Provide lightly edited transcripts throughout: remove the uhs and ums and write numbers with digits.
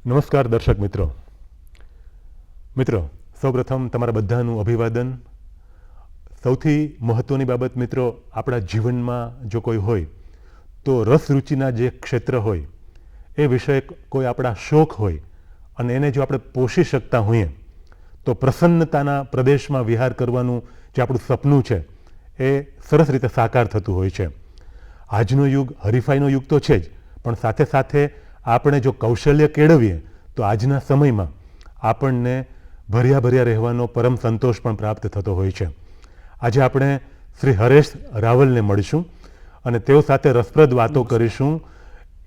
નમસ્કાર દર્શક મિત્રો સૌપ્રથમ તમારા બધાનું અભિવાદન. સૌથી મહત્ત્વની બાબત મિત્રો, આપણા જીવનમાં જો કોઈ હોય તો રસ રૂચિના જે ક્ષેત્ર હોય એ વિષય કોઈ આપણા શોખ હોય અને એને જો આપણે પોષી શકતા હોઈએ તો પ્રસન્નતાના પ્રદેશમાં વિહાર કરવાનું જે આપણું સપનું છે એ સરસ રીતે સાકાર થતું હોય છે. આજનો યુગ હરીફાઈનો યુગ તો છે જ, પણ સાથે સાથે આપણે જો કૌશલ્ય કેળવીએ તો આજના સમયમાં આપણને ભર્યા રહેવાનો પરમ સંતોષ પણ પ્રાપ્ત થતો હોય છે. આજે આપણે શ્રી હરેશ રાવલને મળીશું અને તેઓ સાથે રસપ્રદ વાતો કરીશું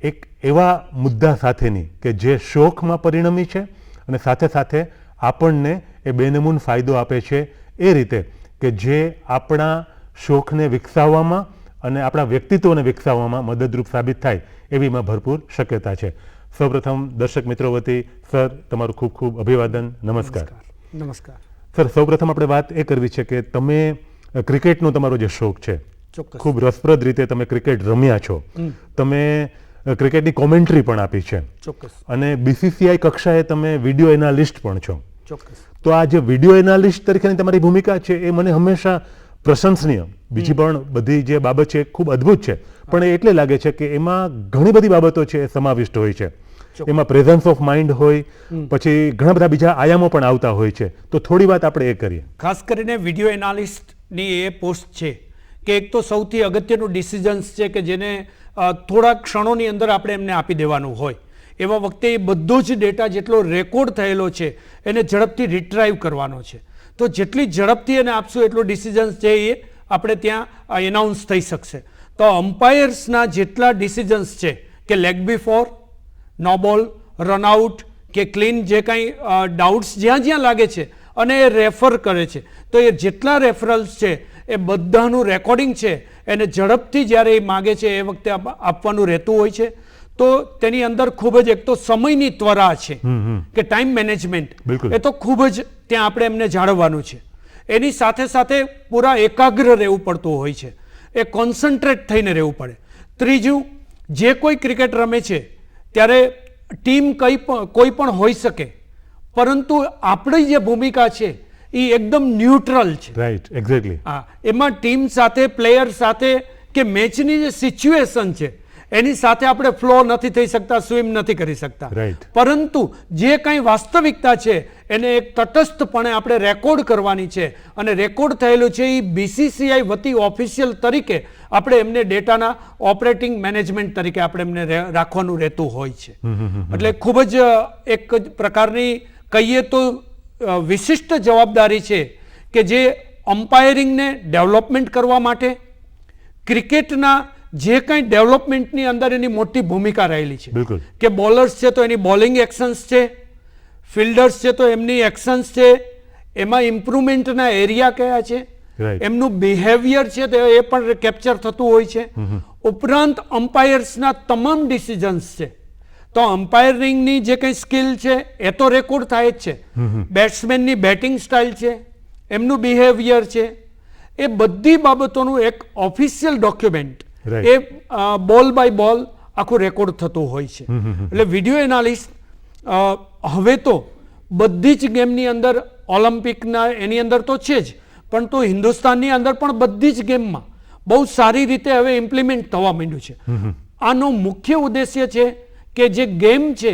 એક એવા મુદ્દા સાથેની કે જે શોખમાં પરિણમી છે અને સાથે સાથે આપણને એ બેનમૂન ફાયદો આપે છે એ રીતે કે જે આપણા શોખને વિકસાવવામાં અને આપણા વ્યક્તિત્વને વિકસાવવામાં મદદરૂપ સાબિત થાય એવીમાં ભરપૂર શક્યતા છે. સૌપ્રથમ દર્શક મિત્રો વતી સર તમારું ખૂબ ખૂબ અભિવાદન. નમસ્કાર. નમસ્કાર સર, સૌપ્રથમ આપણે વાત એ કરવી છે કે તમે ક્રિકેટનો તમારો જે શોખ છે, ખૂબ રસપ્રદ રીતે તમે ક્રિકેટ રમ્યા છો, તમે ક્રિકેટની કોમેન્ટ્રી પણ આપી છે અને BCCI કક્ષાએ તમે વિડીયો એનાલિસ્ટ પણ છો. તો આ જે વિડીયો એનાલિસ્ટ તરીકેની તમારી ભૂમિકા છે એ મને હંમેશા પ્રશંસનીય, બીજી પણ બધી જે બાબત છે ખૂબ અદ્ભુત છે, પણ એ એટલે લાગે છે કે એમાં ઘણી બધી બાબતો છે એ સમાવિષ્ટ હોય છે. એમાં પ્રેઝન્સ ઓફ માઇન્ડ હોય, પછી ઘણા બધા બીજા આયામો પણ આવતા હોય છે. તો થોડી વાત આપણે એ કરીએ. ખાસ કરીને વિડીયો એનાલિસ્ટની એ પોસ્ટ છે કે એક તો સૌથી અગત્યનું ડિસિઝન્સ છે કે જેને થોડા ક્ષણોની અંદર આપણે એમને આપી દેવાનું હોય. એવા વખતે એ બધો જ ડેટા જેટલો રેકોર્ડ થયેલો છે એને ઝડપથી રિટ્રાઈવ કરવાનો છે. તો જેટલી ઝડપથી એને આપશું એટલો ડિસિઝન્સ છે એ આપણે ત્યાં એનાઉન્સ થઈ શકશે. તો અમ્પાયર્સના જેટલા ડિસિઝન્સ છે કે લેગ બિફોર, નો બોલ, રનઆઉટ કે ક્લીન, જે કાંઈ ડાઉટ્સ જ્યાં લાગે છે અને એ રેફર કરે છે, તો એ જેટલા રેફરલ્સ છે એ બધાનું રેકોર્ડિંગ છે એને ઝડપથી જ્યારે એ માગે છે એ વખતે આપવાનું રહેતું હોય છે. તો તેની અંદર ખૂબ જ એક તો સમયની ત્વરા છે કે ટાઈમ મેનેજમેન્ટ, એ તો ખૂબ જ ત્યાં આપણે એમને જાળવવાનું છે. એની સાથે સાથે પૂરા એકાગ્ર રહેવું પડતું હોય છે, એ કોન્સન્ટ્રેટ થઈને રહેવું પડે. ત્રીજું, જે કોઈ ક્રિકેટ રમે છે ત્યારે ટીમ કોઈ પણ હોઈ શકે, પરંતુ આપણી જે ભૂમિકા છે એ એકદમ ન્યુટ્રલ છે. Right, exactly. હા, એમાં ટીમ સાથે, પ્લેયર સાથે કે મેચની જે સિચ્યુએશન છે એની સાથે આપણે ફ્લો નથી થઈ શકતા, સ્વિમ નથી કરી શકતા. પરંતુ જે કંઈ વાસ્તવિકતા છે એને એક તટસ્થપણે આપણે રેકોર્ડ કરવાની છે અને રેકોર્ડ થયેલું છે એ BCCI વતી ઓફિશિયલ તરીકે આપણે એમને ડેટાના ઓપરેટિંગ મેનેજમેન્ટ તરીકે આપણે એમને રાખવાનું રહેતું હોય છે. એટલે ખૂબ જ એક પ્રકારની કહીએ તો વિશિષ્ટ જવાબદારી છે કે જે અમ્પાયરિંગને ડેવલપમેન્ટ કરવા માટે, ક્રિકેટના જે કંઈ ડેવલપમેન્ટની અંદર એની મોટી ભૂમિકા રહેલી છે. કે બોલર્સ છે તો એની બોલિંગ એક્શન્સ છે, ફિલ્ડર્સ છે તો એમની એક્શન્સ છે, એમાં ઇમ્પ્રુવમેન્ટના એરિયા કયા છે, એમનું બિહેવિયર છે તો એ પણ કેપ્ચર થતું હોય છે. ઉપરાંત અમ્પાયર્સના તમામ ડિસિઝન્સ છે. તો અમ્પાયરિંગની જે કંઈ સ્કિલ છે એ તો રેકોર્ડ થાય જ છે, બેટ્સમેનની બેટિંગ સ્ટાઇલ છે, એમનું બિહેવિયર છે, એ બધી બાબતોનું એક ઓફિશિયલ ડોક્યુમેન્ટ એ બોલ બાય બોલ આખું રેકોર્ડ થતું હોય છે. એટલે વિડીયો એનાલિસ્ટ હવે તો બધી જ ગેમની અંદર, ઓલિમ્પિકના એની અંદર તો છે જ, પણ તો હિન્દુસ્તાનની અંદર પણ બધી જ ગેમમાં બહુ સારી રીતે હવે ઇમ્પ્લિમેન્ટ થવા માંડ્યું છે. આનો મુખ્ય ઉદ્દેશ્ય છે કે જે ગેમ છે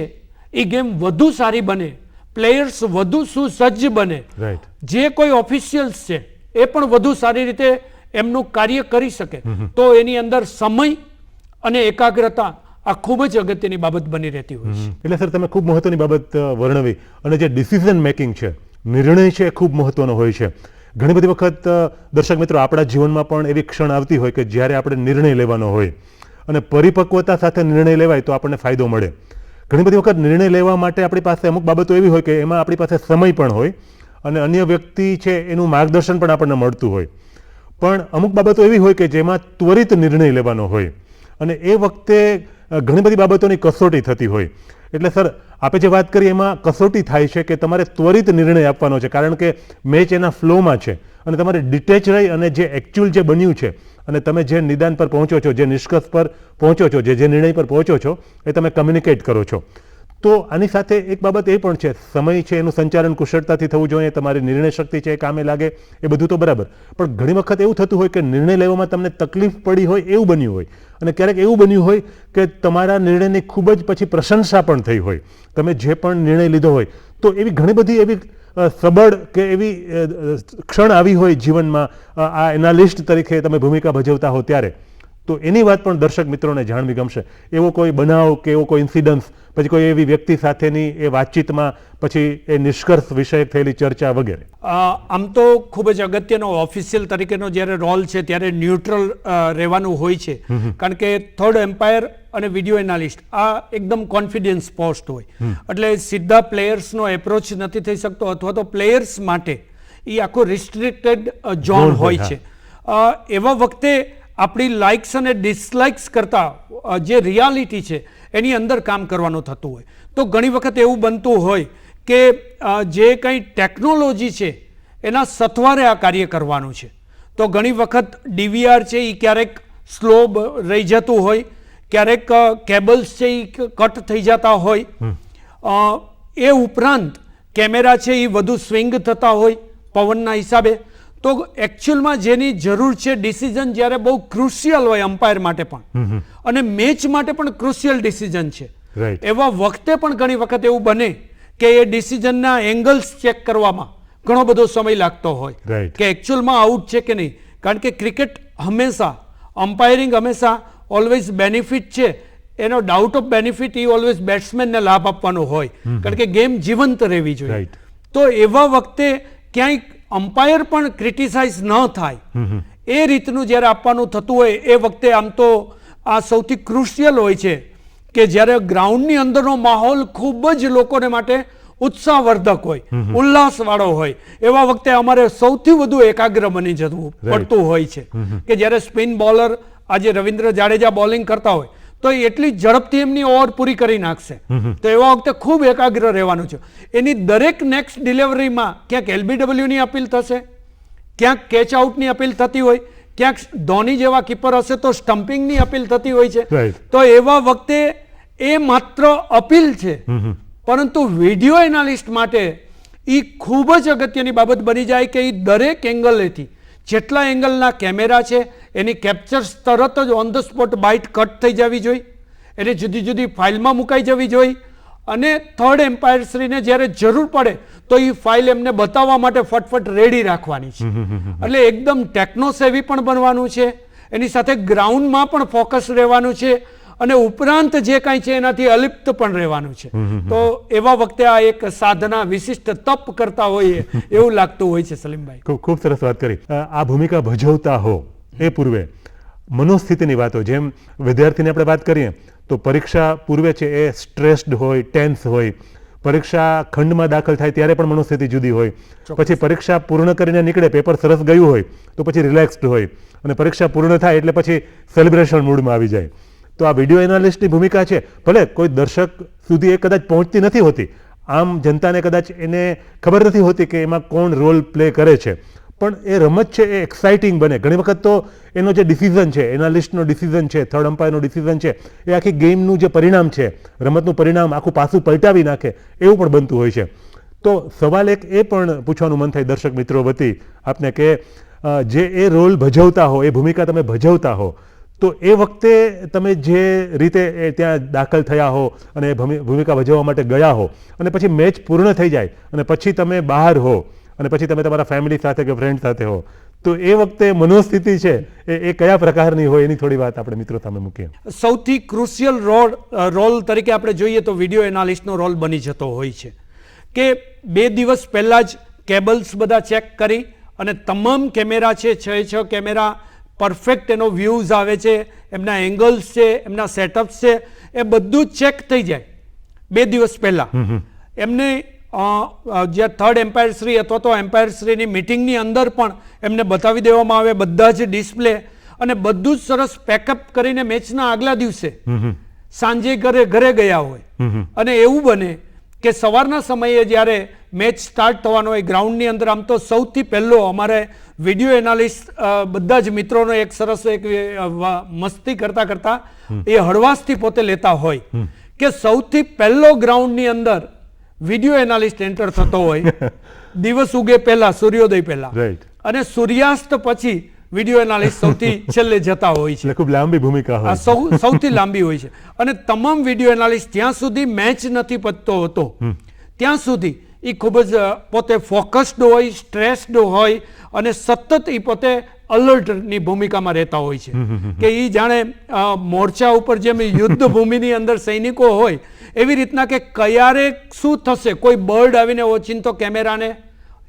એ ગેમ વધુ સારી બને, પ્લેયર્સ વધુ સુસજ્જ બને, જે કોઈ ઓફિશિયલ્સ છે એ પણ વધુ સારી રીતે એમનું કાર્ય કરી શકે. તો એની અંદર સમય અને એકાગ્રતા આ ખૂબ જ અગત્યની બાબત બની રહેતી હોય છે. એટલે સર, તમે ખૂબ મહત્વની બાબત વર્ણવી અને જે ડિસિઝન મેકિંગ છે, નિર્ણય છે, એ ખૂબ મહત્વનો હોય છે. ઘણી બધી વખત દર્શક મિત્રો આપણા જીવનમાં પણ એવી ક્ષણ આવતી હોય કે જ્યારે આપણે નિર્ણય લેવાનો હોય અને પરિપક્વતા સાથે નિર્ણય લેવાય તો આપણને ફાયદો મળે. ઘણી બધી વખત નિર્ણય લેવા માટે આપણી પાસે અમુક બાબતો એવી હોય કે એમાં આપણી પાસે સમય પણ હોય અને અન્ય વ્યક્તિ છે એનું માર્ગદર્શન પણ આપણને મળતું હોય, પણ અમુક બાબતો એવી હોય કે જેમાં ત્વરિત નિર્ણય લેવાનો હોય અને એ વખતે ઘણી બધી બાબતોની કસોટી થતી હોય. એટલે સર, આપે જે વાત કરી એમાં કસોટી થાય છે કે તમારે ત્વરિત નિર્ણય આપવાનો છે, કારણ કે મેચ એના ફ્લોમાં છે અને તમારે ડિટેચ રહી અને જે એકચ્યુઅલ જે બન્યું છે અને તમે જે નિદાન પર પહોંચો છો, જે નિષ્કર્ષ પર પહોંચો છો, જે નિર્ણય પર પહોંચો છો એ તમે કમ્યુનિકેટ કરો છો. તો આની સાથે એક બાબત એ પણ છે, સમય છે એનું સંચાલન કુશળતાથી થવું જોઈએ, તમારી નિર્ણય શક્તિ છે એ કામે લાગે, એ બધું તો બરાબર, પણ ઘણી વખત એવું થતું હોય કે નિર્ણય લેવામાં તમને તકલીફ પડી હોય એવું બન્યું હોય, અને ક્યારેક એવું બન્યું હોય કે તમારા નિર્ણયની ખૂબ જ પછી પ્રશંસા પણ થઈ હોય, તમે જે પણ નિર્ણય લીધો હોય, તો એવી ઘણી બધી એવી સબળ કે એવી ક્ષણ આવી હોય જીવનમાં, આ એનાલિસ્ટ તરીકે તમે ભૂમિકા ભજવતા હો ત્યારે, તો એની વાત પણ દર્શક મિત્રોને જાણવી ગમશે. એવો કોઈ બનાવ કે એવો કોઈ ઇન્સિડન્સ, પછી કોઈ એવી વ્યક્તિ સાથેની એ વાતચીતમાં પછી એ નિષ્કર્ષ વિષયક થયેલી ચર્ચા વગેરે. આમ તો ખૂબ જ અગત્યનો ઓફિશિયલ તરીકેનો જ્યારે રોલ છે ત્યારે ન્યુટ્રલ રહેવાનું હોય છે, કારણ કે થર્ડ એમ્પાયર અને વિડીયો એનાલિસ્ટ આ એકદમ કોન્ફિડન્સ પોસ્ટ હોય, એટલે સીધા પ્લેયર્સનો એપ્રોચ નથી થઈ શકતો, અથવા તો પ્લેયર્સ માટે એ આખો રિસ્ટ્રિક્ટેડ ઝોન હોય છે. એવા વખતે આપણી લાઇક્સ અને ડિસલાઇક્સ કરતાં જે રિયાલિટી છે એની અંદર કામ કરવાનું થતું હોય, તો ઘણી વખત એવું બનતું હોય કે જે કંઈ ટેકનોલોજી છે એના સથવારે આ કાર્ય કરવાનું છે, તો ઘણી વખત ડીવીઆર છે એ ક્યારેક સ્લો રહી જતું હોય, ક્યારેક કેબલ્સ છે એ કટ થઈ જતા હોય, એ ઉપરાંત કેમેરા છે એ વધુ સ્વિંગ થતા હોય પવનના હિસાબે, તો એકચ્યુઅલમાં જેની જરૂર છે ડિસિઝન જ્યારે બહુ ક્રુશિયલ હોય અમ્પાયર માટે પણ અને મેચ માટે પણ ક્રુશિયલ ડિસિઝન છે, એવા વખતે પણ ઘણી વખત એવું બને કે એ ડિસિઝનના એંગલ્સ ચેક કરવામાં ઘણો બધો સમય લાગતો હોય કે એકચ્યુઅલમાં આઉટ છે કે નહીં, કારણ કે ક્રિકેટ હંમેશા અમ્પાયરિંગ હંમેશા ઓલવેઝ બેનિફિટ છે, એનો ડાઉટ ઓફ બેનિફિટ એ ઓલવેઝ બેટ્સમેનને લાભ આપવાનો હોય, કારણ કે ગેમ જીવંત રહેવી જોઈએ. તો એવા વખતે ક્યાંય અમ્પાયર પણ ક્રિટિસાઇઝ ન થાય એ રીતનું જ્યારે આપવાનું થતું હોય, એ વખતે આમ તો આ સૌથી ક્રુશિયલ હોય છે કે જ્યારે ગ્રાઉન્ડની અંદરનો માહોલ ખૂબ જ લોકોને માટે ઉત્સાહવર્ધક હોય, ઉલ્લાસવાળો હોય, એવા વખતે અમારે સૌથી વધુ એકાગ્ર બની જવું પડતું હોય છે કે જ્યારે સ્પિન બોલર આજે રવિન્દ્ર જાડેજા બોલિંગ કરતા હોય તો એટલી ઝડપથી એમની ઓવર પૂરી કરી નાખશે, તો એવા વખતે ખૂબ એકાગ્ર રહેવાનું છે. એની દરેક નેક્સ્ટ ડિલિવરીમાં ક્યાંક LBWની અપીલ થશે, ક્યાંક કેચ આઉટની અપીલ થતી હોય, ક્યાંક ધોની જેવા કીપર હશે તો સ્ટમ્પિંગની અપીલ થતી હોય છે, તો એવા વખતે એ માત્ર અપીલ છે, પરંતુ વિડીયો એનાલિસ્ટ માટે એ ખૂબ જ અગત્યની બાબત બની જાય કે એ દરેક એંગલેથી જેટલા એંગલના કેમેરા છે એની કેપ્ચર્સ તરત જ on the spot bite cut થઈ જવી જોઈએ, એને જુદી જુદી ફાઇલમાં મુકાઈ જવી જોઈએ, અને થર્ડ એમ્પાયર શ્રીને જ્યારે જરૂર પડે તો એ ફાઇલ એમને બતાવવા માટે ફટફટ રેડી રાખવાની છે. એટલે એકદમ ટેકનોસેવી પણ બનવાનું છે, એની સાથે ગ્રાઉન્ડમાં પણ ફોકસ રહેવાનું છે, અને ઉપરાંત જે કાંઈ છે એનાથી અલિપ્ત પણ રહેવાનું છે. તો એવા વખતે આ એક સાધના વિશિષ્ટ તપ કરતા હોઈએ એવું લાગતું હોય છે. સલીમભાઈ, ખૂબ સરસ વાત કરી. આ ભૂમિકા ભજવતા હો એ પૂર્વે મનોસ્થિતિની વાતો, જેમ વિદ્યાર્થીની આપણે વાત કરીએ તો પરીક્ષા પૂર્વે છે એ સ્ટ્રેસ્ડ હોય, ટેન્સ હોય, પરીક્ષા ખંડમાં દાખલ થાય ત્યારે પણ મનોસ્થિતિ જુદી હોય, પછી પરીક્ષા પૂર્ણ કરીને નીકળે, પેપર સરસ ગયું હોય તો પછી રિલેક્સ્ડ હોય, અને પરીક્ષા પૂર્ણ થાય એટલે પછી સેલિબ્રેશન મૂડમાં આવી જાય. તો આ વિડીયો એનાલિસ્ટની ભૂમિકા છે, ભલે કોઈ દર્શક સુધી એ કદાચ પહોંચતી નથી હોતી, આમ જનતાને કદાચ એને ખબર નથી હોતી કે એમાં કોણ રોલ પ્લે કરે છે, પણ એ રમત છે એ એક્સાઇટિંગ બને. ઘણી વખત તો એનો જે ડિસિઝન છે, એનાલિસ્ટનો ડિસિઝન છે, થર્ડ અમ્પાયરનો ડિસિઝન છે, એ આખી ગેમનું જે પરિણામ છે, રમતનું પરિણામ આખું પાસું પલટાવી નાખે એવું પણ બનતું હોય છે. તો સવાલ એક એ પણ પૂછવાનું મન થાય દર્શક મિત્રો વતી આપને કે જે એ રોલ ભજવતા હો, એ ભૂમિકા તમે ભજવતા હો, તો એ વખતે તમે જે રીતે ત્યાં દાખલ થયા હો અને ભૂમિકા ભજવવા માટે ગયા હો, અને પછી મેચ પૂર્ણ થઈ જાય અને પછી તમે બહાર હો અને પછી તમે તમારા ફેમિલી સાથે કે ફ્રેન્ડ સાથે હો, તો એ વખતે મનોસ્થિતિ છે એ કયા પ્રકારની હોય એની થોડી વાત આપણે મિત્રો સામે મૂકીએ. સૌથી ક્રુશિયલ રોલ તરીકે આપણે જોઈએ તો વિડીયો એનાલિસ્ટનો રોલ બની જતો હોય છે કે 2 દિવસ પહેલાં જ કેબલ્સ બધા ચેક કરી અને તમામ કેમેરા છે, 6 કેમેરા પરફેક્ટ એનો વ્યૂઝ આવે છે, એમના એંગલ્સ છે, એમના સેટઅપ્સ છે, એ બધું ચેક થઈ જાય 2 દિવસ પહેલાં. એમને જે થર્ડ એમ્પાયર શ્રી અથવા તો એમ્પાયર શ્રીની મિટિંગની અંદર પણ એમને બતાવી દેવામાં આવે બધા જ ડિસ્પ્લે, અને બધું જ સરસ પેકઅપ કરીને મેચના આગલા દિવસે સાંજે ઘરે ગયા હોય, અને એવું બને કે સવારના સમયે જ્યારે મેચ સ્ટાર્ટ થવાનો હોય ગ્રાઉન્ડની અંદર, આમ તો સૌથી પહેલો અમારે વિડીયો એનાલિસ્ટ બધા જ મિત્રોનો એક સરસ એક મસ્તી કરતા એ હળવાશથી પોતે લેતા હોય કે સૌથી પહેલો ગ્રાઉન્ડની અંદર વિડીયો એનાલિસ્ટ એન્ટર થતો હોય દિવસ ઉગે પહેલા, સૂર્યોદય પહેલા, રાઈટ, અને સૂર્યાસ્ત પછી વિડીયો એનાલિસ્ટ સૌથી છેલ્લે જતા હોય છે. એટલે ખૂબ લાંબી ભૂમિકા આ હોય. સૌથી લાંબી હોય છે. અને તમામ વિડીયો એનાલિસ્ટ જ્યાં સુધી મેચ નથી પતતો હોતો ત્યાં સુધી એ ખૂબ જ પોતે ફોકસ્ડ હોય, સ્ટ્રેસ્ડ હોય અને સતત એ પોતે અલર્ટની ભૂમિકામાં રહેતા હોય છે. કે એ જાણે મોરચા ઉપર જેમ યુદ્ધ ભૂમિની અંદર સૈનિકો હોય એવી રીતના કે ક્યારે શું થશે, કોઈ બર્ડ આવીને ઓચિંતો કેમેરાને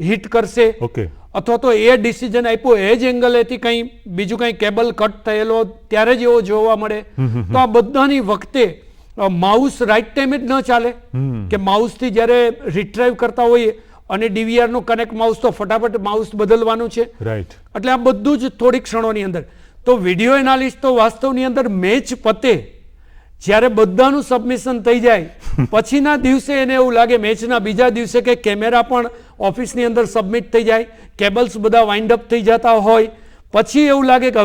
હિટ કરશે, ઓકે, અથવા તો એ ડિસિઝન આપ્યો એ જ એંગલેથી કંઈ બીજું કંઈ કેબલ કટ થયેલો ત્યારે જ એવો જોવા મળે. તો આ બધાની વખતે માઉસ રાઈટ ટાઈમે જ ન ચાલે કે માઉસથી જ્યારે રિટ્રાઈવ કરતા હોઈએ અને ડીવીઆરનું કનેક્ટ માઉસ તો ફટાફટ માઉસ બદલવાનું છે. રાઈટ, એટલે આ બધું જ થોડી ક્ષણોની અંદર. તો વિડીયો એનાલિસ્ટ તો વાસ્તવની અંદર મેચ પતે જ્યારે બધાનું સબમિશન થઈ જાય પછીના દિવસે એને એવું લાગે, મેચના બીજા દિવસે, કે કેમેરા પણ ઓફિસની અંદર સબમિટ થઈ જાય, કેબલ્સ બધા વાઇન્ડ અપ થઈ જતા હોય, પછી એવું લાગે કે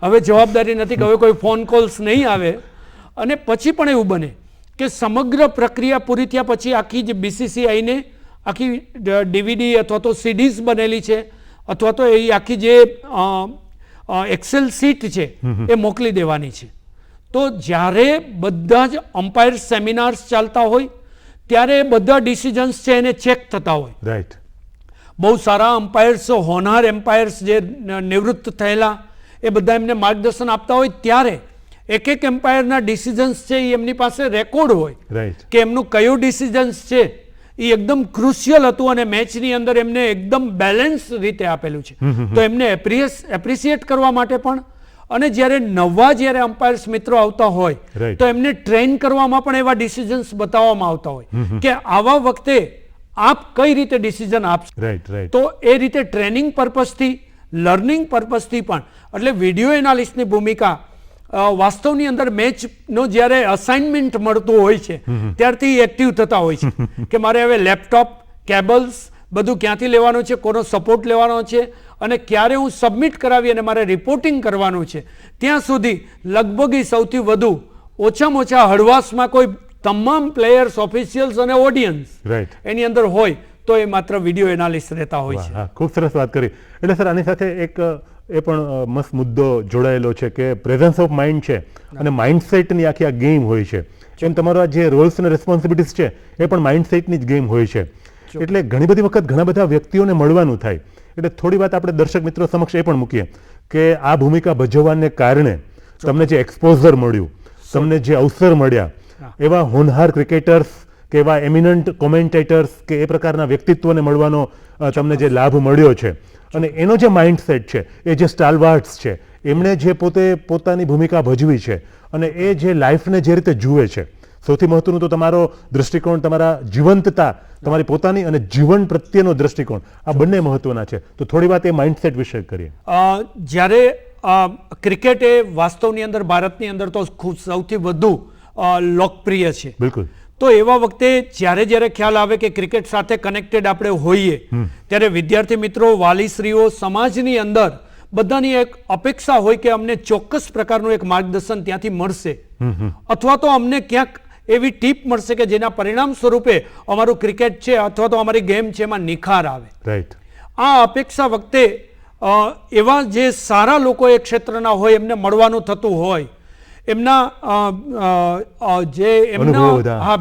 હવે જવાબદારી નથી, કે હવે કોઈ ફોન કોલ્સ નહીં આવે. અને પછી પણ એવું બને કે સમગ્ર પ્રક્રિયા પૂરી થયા પછી આખી જે BCCIને આખી DVD અથવા તો CDs બનેલી છે અથવા તો એ આખી જે એક્સેલ શીટ છે એ મોકલી દેવાની છે. તો જ્યારે બધા જ અમ્પાયર સેમિનાર્સ ચાલતા હોય ત્યારે બધા ડિસિઝન્સ છે એને ચેક થતા હોય. રાઈટ, બહુ સારા અમ્પાયર્સ, હોનાર એમ્પાયર્સ જે નિવૃત્ત થયેલા, એ બધા એમને માર્ગદર્શન આપતા હોય ત્યારે એક એક એમ્પાયરના ડિસિઝન્સ છે એ એમની પાસે રેકોર્ડ હોય. રાઈટ, કે એમનું કયું ડિસિઝન્સ છે એ એકદમ ક્રુશિયલ હતું અને મેચની અંદર એમને એકદમ બેલેન્સ રીતે આપેલું છે. તો એમને એપ્રિસિએટ કરવા માટે પણ, અને જ્યારે અમ્પાયર્સ મિત્રો આવતા હોય Right. તો એમને ટ્રેન કરવામાં પણ એવા ડિસિઝન્સ બતાવવામાં આવતા હોય કે આવા વખતે આપ કઈ રીતે ડિસિઝન આપશો. રાઈટ, રાઈટ, તો એ રીતે ટ્રેનિંગ પર્પઝથી, લર્નિંગ પર્પઝથી પણ, એટલે વિડીયો એનાલિસ્ટની ભૂમિકા વાસ્તવની અંદર મેચનો જ્યારે અસાઇનમેન્ટ મળતું હોય છે ત્યારથી એક્ટિવ થતા હોય છે કે મારે હવે લેપટોપ, કેબલ્સ બધું ક્યાંથી લેવાનું છે, કોનો સપોર્ટ લેવાનો છે અને ક્યારે હું સબમિટ કરાવી અને મારે રિપોર્ટિંગ કરવાનું છે, ત્યાં સુધી લગભગ સૌથી વધુ ઓછામાં ઓછા હળવાશમાં કોઈ તમામ પ્લેયર્સ, ઓફિશિયલ્સ અને ઓડિયન્સ રાઈટ. એની અંદર હોય તો એ માત્ર વિડીયો એનાલિસ્ટ રહેતા હોય છે. હા, ખૂબ સરસ વાત કરી. એટલે સર આની સાથે એક એ પણ મસ્ત મુદ્દો જોડાયેલો છે કે પ્રેઝન્સ ઓફ માઇન્ડ છે અને માઇન્ડસેટની આખી આ ગેમ હોય છે. એમ તમારો આ જે રોલ્સ અને રિસ્પોન્સિબિલિટીઝ છે એ પણ માઇન્ડસેટની જ ગેમ હોય છે. એટલે ઘણી બધી વખત ઘણા બધા વ્યક્તિઓને મળવાનું થાય. એટલે થોડી વાત આપણે દર્શક મિત્રો સમક્ષ એ પણ મૂકીએ કે આ ભૂમિકા ભજવવાને કારણે તમને જે એક્સપોઝર મળ્યું, તમને જે અવસર મળ્યા, એવા હોનહાર ક્રિકેટર્સ કે એવા એમિનન્ટ કોમેન્ટેટર્સ કે એ પ્રકારના વ્યક્તિત્વને મળવાનો તમને જે લાભ મળ્યો છે અને એનો જે માઇન્ડસેટ છે, એ જે સ્ટાલવાર્ડ્સ છે, એમણે જે પોતાની ભૂમિકા ભજવી છે અને એ જે લાઈફને જે રીતે જુએ છે, સૌથી મહત્વનું તો તમારો દૃષ્ટિકોણ, તમારા જીવંતતા, તમારી પોતાની અને જીવન પ્રત્યેનો દૃષ્ટિકોણ, આ બંને મહત્વના છે. તો થોડી વાત એ માઇન્ડસેટ વિશે કરીએ. જ્યારે ક્રિકેટ એ વાસ્તવની અંદર ભારતની અંદર તો ખૂબ સૌથી વધુ લોકપ્રિય છે. બિલકુલ. તો એવા વખતે જ્યારે ખ્યાલ આવે કે ક્રિકેટ સાથે કનેક્ટેડ આપણે હોઈએ ત્યારે વિદ્યાર્થી મિત્રો, વાલીશ્રીઓ, સમાજની અંદર બધાની એક અપેક્ષા હોય કે અમને ચોક્કસ પ્રકારનું એક માર્ગદર્શન ત્યાંથી મળશે અથવા તો અમને ક્યાંક એવી ટીપ મળશે કે જેના પરિણામ સ્વરૂપે અમારું ક્રિકેટ છે અથવા તો અમારી ગેમ છે એમાં નિખાર આવે. રાઈટ. આ અપેક્ષા વખતે એવા જે સારા લોકો એ ક્ષેત્રના હોય એમને મળવાનું થતું હોય,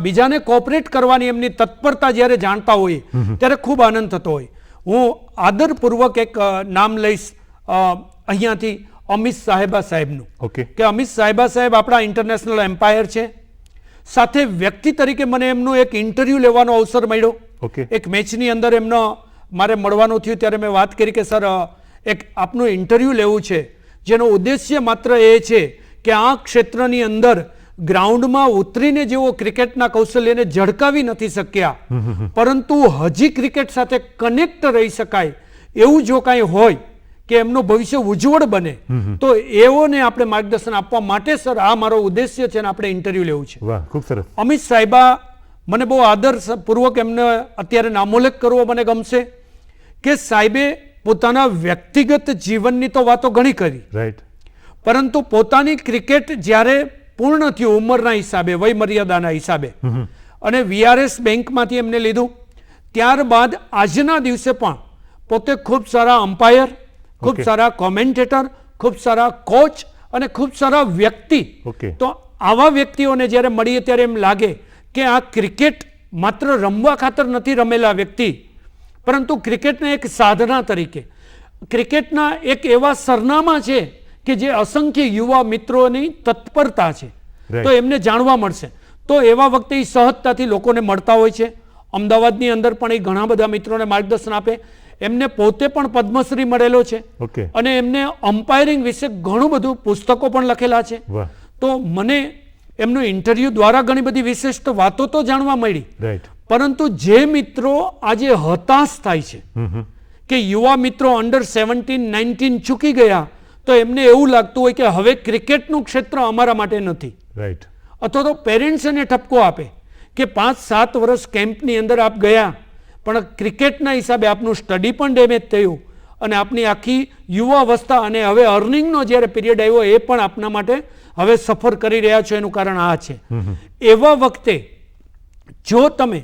બીજાને કોઓપરેટ કરવાની એમની તત્પરતા જ્યારે જાણતા હોય ત્યારે ખૂબ આનંદ થતો હોય. હું આદરપૂર્વક એક નામ લઈશ અહીંયાથી, અમિત સાહેબા સાહેબનું. ઓકે. કે અમિત સાહેબા સાહેબ આપણા ઇન્ટરનેશનલ એમ્પાયર છે. સાથે વ્યક્તિ તરીકે મને એમનું એક ઇન્ટરવ્યૂ લેવાનો અવસર મળ્યો. ઓકે. એક મેચની અંદર એમનો મારે મળવાનું થયું ત્યારે મેં વાત કરી કે સર એક આપનું ઇન્ટરવ્યૂ લેવું છે જેનો ઉદ્દેશ્ય માત્ર એ છે કે આ ક્ષેત્રની અંદર ગ્રાઉન્ડમાં ઉતરીને જેવો ક્રિકેટના કૌશલ્યને ઝળકાવી નથી શક્યા પરંતુ હજી ક્રિકેટ સાથે કનેક્ટ રહી શકાય એવું જો કાંઈ હોય કે એમનું ભવિષ્ય ઉજ્જવળ બને તો એઓને આપણે માર્ગદર્શન આપવા માટે સર આ મારો ઉદ્દેશ્ય છે અને આપણે ઇન્ટરવ્યૂ લેવું છે. વાહ, ખૂબ સરસ. અમિત સાહેબા, મને બહુ આદરપૂર્વક એમને અત્યારે નામોલ્લેખ કરવો મને ગમશે કે સાહેબે પોતાના વ્યક્તિગત જીવનની તો વાતો ઘણી કરી, રાઈટ, પરંતુ પોતાની ક્રિકેટ જ્યારે પૂર્ણ થયું ઉંમરના હિસાબે, વય મર્યાદાના હિસાબે, અને VRS બેંકમાંથી એમને લીધું. ત્યારબાદ આજના દિવસે પણ પોતે ખૂબ સારા અમ્પાયર, ખૂબ સારા કોમેન્ટેટર, ખૂબ સારા કોચ અને ખૂબ સારા વ્યક્તિ. તો આવા વ્યક્તિઓને જ્યારે મળીએ ત્યારે એમ લાગે કે આ ક્રિકેટ માત્ર રમવા ખાતર નથી રમેલા વ્યક્તિ, પરંતુ ક્રિકેટને એક સાધના તરીકે, ક્રિકેટના એક એવા સરનામા છે કે જે અસંખ્ય યુવા મિત્રોની તત્પરતા છે, તો એમને જાણવા મળશે. તો એવા વખતે એ સહજતાથી લોકોને મળતા હોય છે. અમદાવાદની અંદર પણ એ ઘણા બધા મિત્રોને માર્ગદર્શન આપે. એમને પોતે પણ પદ્મશ્રી મળેલો છે અને એમને અમ્પાયરિંગ વિશે ઘણું બધું પુસ્તકો પણ લખેલા છે. તો મને એમનું ઇન્ટરવ્યૂ દ્વારા ઘણી બધી વિશિષ્ટ વાતો તો જાણવા મળી, પરંતુ જે મિત્રો આજે હતાશ થાય છે કે યુવા મિત્રો અંડર 17-19 ચૂકી ગયા, તો એમને એવું લાગતું હોય કે હવે ક્રિકેટનું ક્ષેત્ર અમારા માટે નથી, અથવા તો પેરેન્ટ્સ એને ઠપકો આપે કે 5-7 વર્ષ કેમ્પની અંદર આપ ગયા, પણ ક્રિકેટના હિસાબે આપનું સ્ટડી પણ ડેમેજ થયું અને આપની આખી યુવા અવસ્થા અને હવે અર્નિંગનો જ્યારે પિરિયડ આવ્યો એ પણ આપના માટે હવે સફર કરી રહ્યા છો. એનું કારણ આ છે. એવા વખતે જો તમે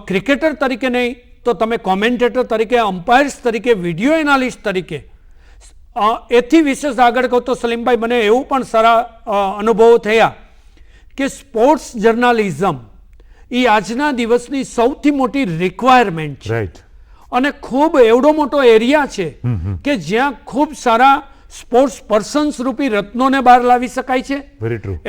ક્રિકેટર તરીકે નહીં તો તમે કોમેન્ટેટર તરીકે, અમ્પાયર્સ તરીકે, વિડીયો એનાલિસ્ટ તરીકે, એથી વિશેષ આગળ કહું તો સલીમભાઈ, મને એવું પણ સારા અનુભવો થયા કે સ્પોર્ટ્સ જર્નાલિઝમ એ આજના દિવસની સૌથી મોટી રિક્વાયરમેન્ટ છે. અને ખૂબ એવડો મોટો એરિયા છે કે જ્યાં ખૂબ સારા સ્પોર્ટ્સ પર્સન્સ રૂપી રત્નોને બહાર લાવી શકાય છે,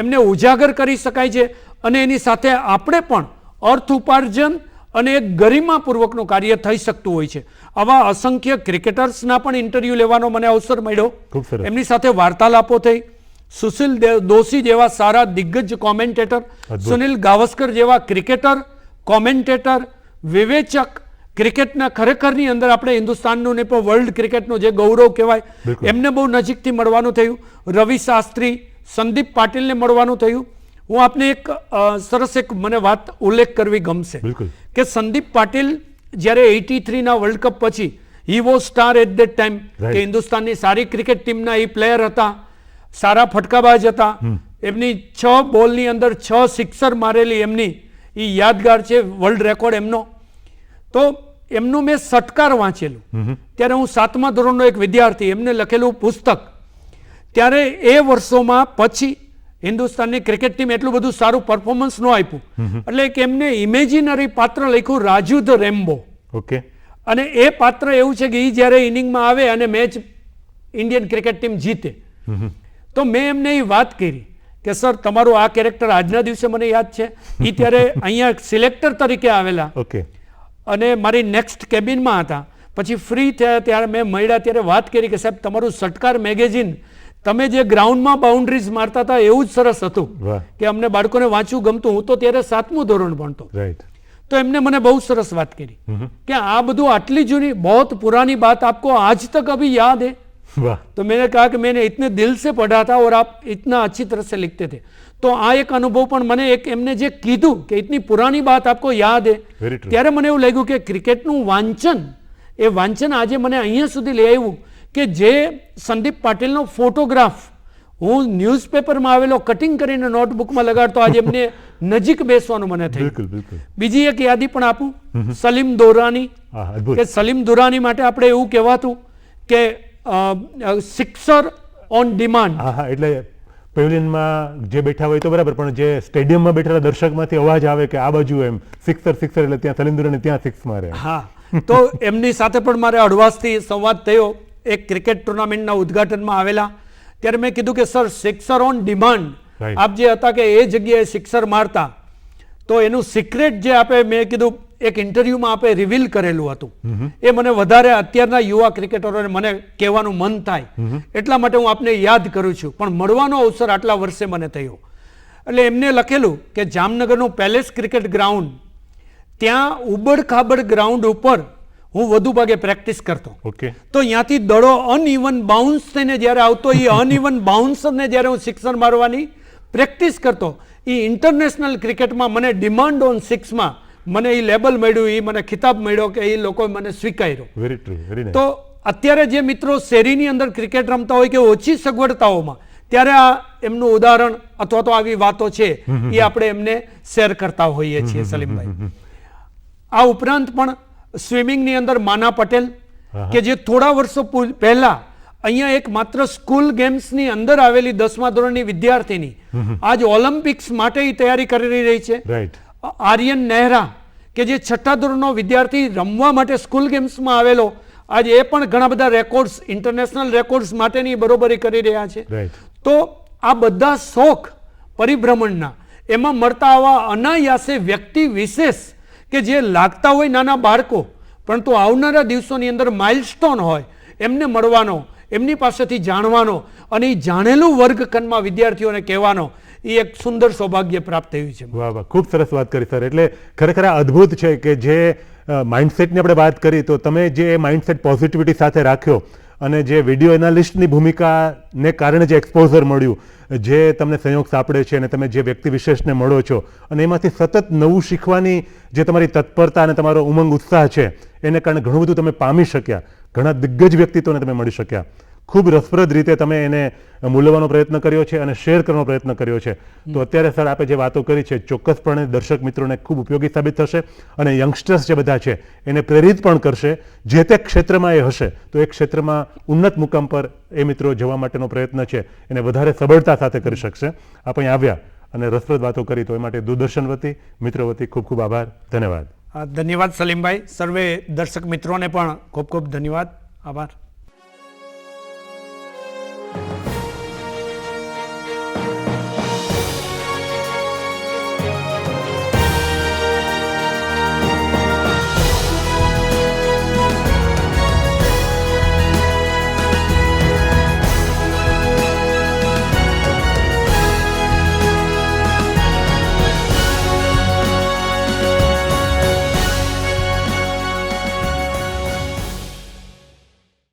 એમને ઉજાગર કરી શકાય છે, અને એની સાથે આપણે પણ અર્થ ઉપાર્જન અને એક ગરિમાપૂર્વકનું કાર્ય થઈ શકતું હોય છે. આવા અસંખ્ય ક્રિકેટર્સના પણ ઇન્ટરવ્યૂ લેવાનો મને અવસર મળ્યો, એમની સાથે વાર્તાલાપો થઈ. સુશીલ દોશી જેવા સારા દિગ્ગજ કોમેન્ટેટર, સુનિલ ગાવસ્કર જેવા ક્રિકેટર, કોમેન્ટેટર, વિવેચક, ક્રિકેટના ખરેખરની અંદર આપણે હિન્દુસ્તાનનું ને પણ વર્લ્ડ ક્રિકેટનું જે ગૌરવ કહેવાય, એમને બહુ નજીકથી મળવાનું થયું. રવિ શાસ્ત્રી, સંદીપ પાટીલને મળવાનું થયું. હું આપને એક સરસ એક મને વાત ઉલ્લેખ કરવી ગમશે કે સંદીપ પાટીલ જ્યારે 83ના વર્લ્ડ કપ પછી he was star at that time, કે હિન્દુસ્તાનની સારી ક્રિકેટ ટીમના એ પ્લેયર હતા, સારા ફટકાબાજ હતા. એમની 6 બોલની અંદર 6 સિક્સર મારેલી એમની એ યાદગાર છે, વર્લ્ડ રેકોર્ડ એમનો. તો એમનું મેં સટકાર વાંચેલું ત્યારે હું 7મા ધોરણનો એક વિદ્યાર્થી, એમને લખેલું પુસ્તક. ત્યારે એ વર્ષોમાં પછી હિન્દુસ્તાનની ક્રિકેટ ટીમ એટલું બધું સારું પરફોર્મન્સ ન આપ્યું, એટલે કે એમને ઇમેજિનરી પાત્ર લખ્યું રાજુ ધ રેમ્બો. અને એ પાત્ર એવું છે કે એ જ્યારે ઇનિંગમાં આવે અને મેચ ઇન્ડિયન ક્રિકેટ ટીમ જીતે, તો મેં એમને એ વાત કરી કે સર તમારું આ કેરેક્ટર આજના દિવસે મને યાદ છે. એ ત્યારે અહીંયા સિલેક્ટર તરીકે આવેલા અને મારી નેક્સ્ટ કેબિનમાં હતા. પછી ફ્રી થયા ત્યારે મેં મળ્યા ત્યારે વાત કરી કે સાહેબ તમારું સટકાર મેગેઝિન, તમે જે ગ્રાઉન્ડમાં બાઉન્ડ્રીઝ મારતા હતા એવું જ સરસ હતું કે અમને બાળકોને વાંચવું ગમતું. હું તો ત્યારે 7મું ધોરણ ભણતો. તો એમને મને બહુ સરસ વાત કરી કે આ બધું આટલી જૂની बहुत पुरानी बात आपको आज तक अभी याद है. तो मैंने कहा कि मैंने इतने दिल से पढ़ा था और आप इतना अच्छी तरह से लिखते थे. तो આ એક અનુભવ પણ મને એક એમને જે કીધું કે ઇતની પુરાની બાત આપકો યાદ હે, ત્યારે મને એવું લાગ્યું કે ક્રિકેટનું વાંચન, એ વાંચન આજે મને અહીંયા સુધી લઈ આવ્યું કે જે સંદીપ પાટીલનો ફોટોગ્રાફ હું ન્યૂઝપેપરમાં આવેલો કટિંગ કરીને નોટબુકમાં લગાડતો, આજે એમને નજીક બેસવાનું મને થયું. બીજી એક યાદી પણ આપું, સલીમ દોરાની, કે સલીમ દુરાની માટે આપણે એવું કહેવાતું કે સિક્સર ઓન ડિમાન્ડ. એટલે પેવેલિયનમાં જે બેઠા હોય તો બરાબર, પણ જે સ્ટેડિયમમાં બેઠેલા દર્શકમાંથી અવાજ આવે કે આ બાજુ એમ સિક્સર એટલે ત્યાં સલીમ દુરાની ત્યાં સિક્સ મારે. હા, તો એમની સાથે પણ મારે અડવાસથી સંવાદ થયો. એક ક્રિકેટ ટુર્નામેન્ટના ઉદ્ઘાટનમાં આવેલા ત્યારે મેં કીધું કે સર સિક્સર ઓન ડિમાન્ડ આપ જે હતા કે એ જગ્યાએ સિક્સર મારતા, તો એનું સિક્રેટ જે આપે મેં કીધું એક ઇન્ટરવ્યુમાં આપે રિવીલ કરેલું હતું. એ મને વધારે અત્યારના યુવા ક્રિકેટરોને મને કહેવાનું મન થાય એટલા માટે હું આપને યાદ કરું છું. પણ મળવાનો અવસર આટલા વર્ષે મને થયો. એટલે એમને લખેલું કે જામનગરનું પેલેસ ક્રિકેટ ગ્રાઉન્ડ, ત્યાં ઉબડ ખાબડ ગ્રાઉન્ડ ઉપર હું વધુ ભાગે પ્રેક્ટિસ કરતો. તો ત્યાંથી દડો અનઇવન બાઉન્સ થઈને જ્યારે આવતો, એ અનઇવન બાઉન્સરને જ્યારે હું સિક્સર મારવાની પ્રેક્ટિસ કરતો, એ ઇન્ટરનેશનલ ક્રિકેટમાં મને ડિમાન્ડ ઓન સિક્સમાં મને એ લેબલ મળ્યું, એ મને ખિતાબ મળ્યો કે એ લોકોએ મને સ્વીકાર્યો. તો અત્યારે જે મિત્રો શેરીની અંદર ક્રિકેટ રમતા હોય કે ઓછી સગવડતાઓમાં, ત્યારે આ એમનું ઉદાહરણ અથવા તો આવી વાતો છે એ આપણે એમને શેર કરતા હોઈએ છીએ સલીમભાઈ. આ ઉપરાંત પણ સ્વિમિંગની અંદર માના પટેલ કે જે થોડા વર્ષો પહેલા અહીંયા એક માત્ર સ્કૂલ ગેમ્સની અંદર આવેલી 10મા ધોરણની વિદ્યાર્થીની આજ ઓલિમ્પિક્સ માટે તૈયારી કરી રહી છે. આર્યન નહેરા કે જે 6ઠા ધોરણનો વિદ્યાર્થી રમવા માટે સ્કૂલ ગેમ્સમાં આવેલો, આજે એ પણ ઘણા બધા રેકોર્ડ્સ, ઇન્ટરનેશનલ રેકોર્ડ્સ માટેની બરોબરી કરી રહ્યા છે. તો આ બધા શોખ પરિભ્રમણના એમાં મળતા આવા અનાયાસે વ્યક્તિ વિશેષ કે જે લાગતા હોય નાના બાળકો, પરંતુ આવનારા દિવસોની અંદર માઇલસ્ટોન હોય, એમને મળવાનો, એમની પાસેથી જાણવાનો અને એ જાણેલું વર્ગખંડમાં વિદ્યાર્થીઓને કહેવાનો એ એક સુંદર સૌભાગ્ય પ્રાપ્ત થયું છે. વાહ વાહ, ખૂબ સરસ વાત કરી સર. એટલે ખરેખર આ અદ્ભુત છે કે જે માઇન્ડસેટની આપણે વાત કરી, તો તમે જે માઇન્ડસેટ પોઝિટિવિટી સાથે રાખ્યો અને જે વિડીયો એનાલિસ્ટની ભૂમિકાને કારણે જે એક્સપોઝર મળ્યું, જે તમને સંયોગ સાંપડે છે અને તમે જે વ્યક્તિ વિશેષને મળો છો અને એમાંથી સતત નવું શીખવાની જે તમારી તત્પરતા અને તમારો ઉમંગ ઉત્સાહ છે એને કારણે ઘણું બધું તમે પામી શક્યા, ઘણા દિગ્ગજ વ્યક્તિત્વને તમે મળી શક્યા. ખૂબ રસપ્રદ રીતે તમે એને મૂલવવાનો પ્રયત્ન કર્યો છે અને શેર કરવાનો પ્રયત્ન કર્યો છે. તો અત્યારે સર આપણે જે વાતો કરી છે ચોક્કસપણે દર્શક મિત્રોને ખૂબ ઉપયોગી સાબિત થશે અને યંગસ્ટર્સ જે બધા છે એને પ્રેરિત પણ કરશે. જે તે ક્ષેત્રમાં એ હશે તો એ ક્ષેત્રમાં ઉન્નત મુકામ પર એ મિત્રો જવા માટેનો પ્રયત્ન છે એને વધારે સબળતા સાથે કરી શકશે. આપ અહીં આવ્યા અને રસપ્રદ વાતો કરી તો એ માટે દૂરદર્શન વતી, મિત્રો વતી ખૂબ ખૂબ આભાર, ધન્યવાદ. ધન્યવાદ સલીમભાઈ. સર્વે દર્શક મિત્રોને પણ ખૂબ ખૂબ ધન્યવાદ, આભાર.